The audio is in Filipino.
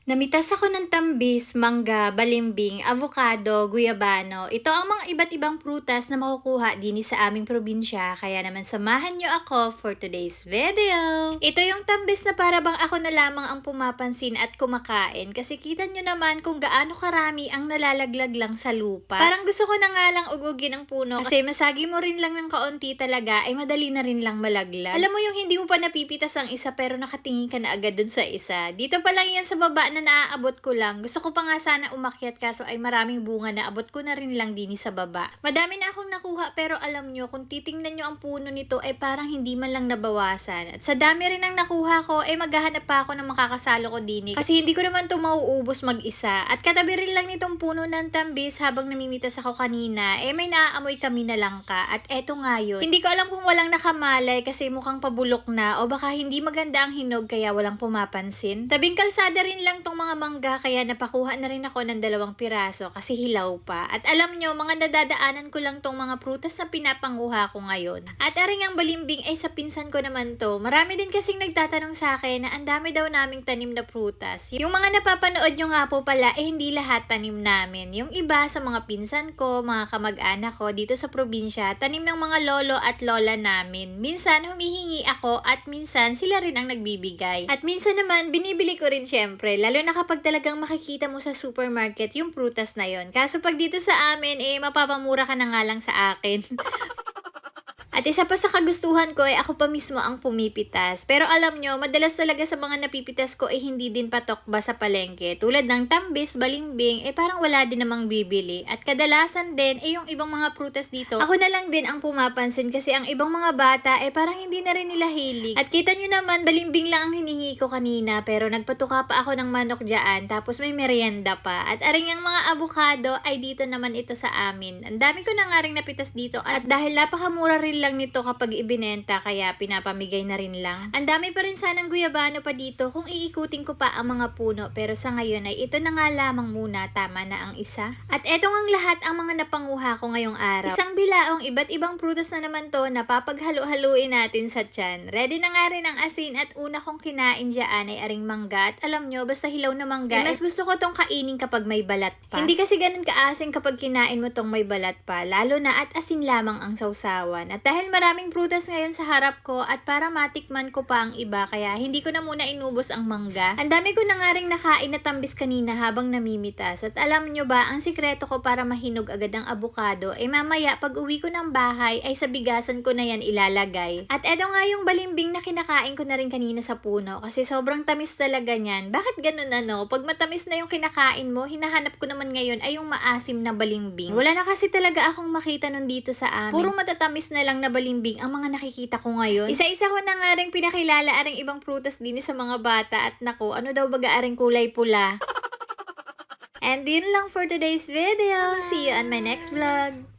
Namitas ako ng tambis, mangga, balimbing, avocado, guyabano. Ito ang mga iba't ibang prutas na makukuha din sa aming probinsya. Kaya naman samahan nyo ako for today's video. Ito yung tambis na para bang ako na lamang ang pumapansin at kumakain. Kasi kita nyo naman kung gaano karami ang nalalaglag lang sa lupa. Parang gusto ko na nga lang ugugin ang puno. Kasi masagi mo rin lang ng kaunti talaga ay madali na rin lang malaglag. Alam mo yung hindi mo pa napipitas ang isa pero nakatingin ka na agad dun sa isa. Dito pa lang yan sa baba na naaabot ko lang. Gusto ko pa nga sana umakyat kaso ay maraming bunga na abot ko na rin lang din sa baba. Madami na akong nakuha pero alam nyo, kung titingnan nyo ang puno nito ay parang hindi man lang nabawasan. At sa dami rin ang nakuha ko ay maghahanap pa ako ng makakasalo ko din kasi hindi ko naman ito mauubos mag-isa. At katabi rin lang nitong puno ng tambis habang namimitas ako kanina may naaamoy kami na langka. At eto nga yun. Hindi ko alam kung walang nakamalay kasi mukhang pabulok na o baka hindi maganda ang hinog kaya walang pumapansin. Tabing kalsada rin lang tong mga mangga kaya napakuha na rin ako ng 2 piraso kasi hilaw pa. At alam nyo, mga nadadaanan ko lang tong mga prutas na pinapanguha ko ngayon. At aring ang balimbing ay sa pinsan ko naman to. Marami din kasing nagtatanong sa akin na ang dami daw naming tanim na prutas. Yung mga napapanood nyo nga po pala hindi lahat tanim namin. Yung iba sa mga pinsan ko, mga kamag-anak ko dito sa probinsya, tanim ng mga lolo at lola namin. Minsan humihingi ako at minsan sila rin ang nagbibigay. At minsan naman binibili ko rin syempre, lalo na kapag talagang makikita mo sa supermarket yung prutas na yon. Kaso pag dito sa amin, mapapamura ka na nga lang sa akin. At isa pa sa kagustuhan ko ay ako pa mismo ang pumipitas. Pero alam nyo, madalas talaga sa mga napipitas ko ay hindi din patok ba sa palengke. Tulad ng tambis, balimbing, parang wala din namang bibili. At kadalasan din, yung ibang mga prutas dito, ako na lang din ang pumapansin kasi ang ibang mga bata parang hindi na rin nila hilig. At kita nyo naman, balimbing lang ang hinihingi ko kanina pero nagpatuka pa ako ng manok dyan tapos may merienda pa. At aring ang mga avocado ay dito naman ito sa amin. Ang dami ko na nga rin napitas dito at dahil napakamura rin lang nito kapag ibinenta kaya pinapamigay na rin lang. Ang dami pa rin sanang guyabano pa dito kung iikutin ko pa ang mga puno pero sa ngayon ay ito na nga lamang muna, tama na ang isa. At eto ang lahat ang mga napanguha ko ngayong araw. Isang bilaong iba't ibang prutas na naman to na papaghalo-haluin natin sa tiyan. Ready na nga rin ang asin at una kong kinain dyan ay aring mangga at alam nyo basta hilaw na mangga mas gusto ko tong kainin kapag may balat pa. Hindi kasi ganun kaasin kapag kinain mo tong may balat pa lalo na at asin lamang ang sausawan. At dahil maraming prutas ngayon sa harap ko at para matikman ko pa ang iba kaya hindi ko na muna inubos ang mangga. Ang dami ko na nga ring nakain na tambis kanina habang namimitas. At alam nyo ba, ang sikreto ko para mahinog agad ang avocado mamaya pag uwi ko ng bahay ay sa bigasan ko na yan ilalagay. At eto nga yung balimbing na kinakain ko na rin kanina sa puno kasi sobrang tamis talaga niyan. Bakit ganun ano? Pag matamis na yung kinakain mo, hinahanap ko naman ngayon ay yung maasim na balimbing. Wala na kasi talaga akong makita nun dito sa amin. Puro matatamis na lang na balimbing ang mga nakikita ko ngayon. Isa-isa ko na nga rin pinakilala aring ibang prutas din sa mga bata at naku, ano daw baga aring kulay pula. And yun lang for today's video. See you on my next vlog.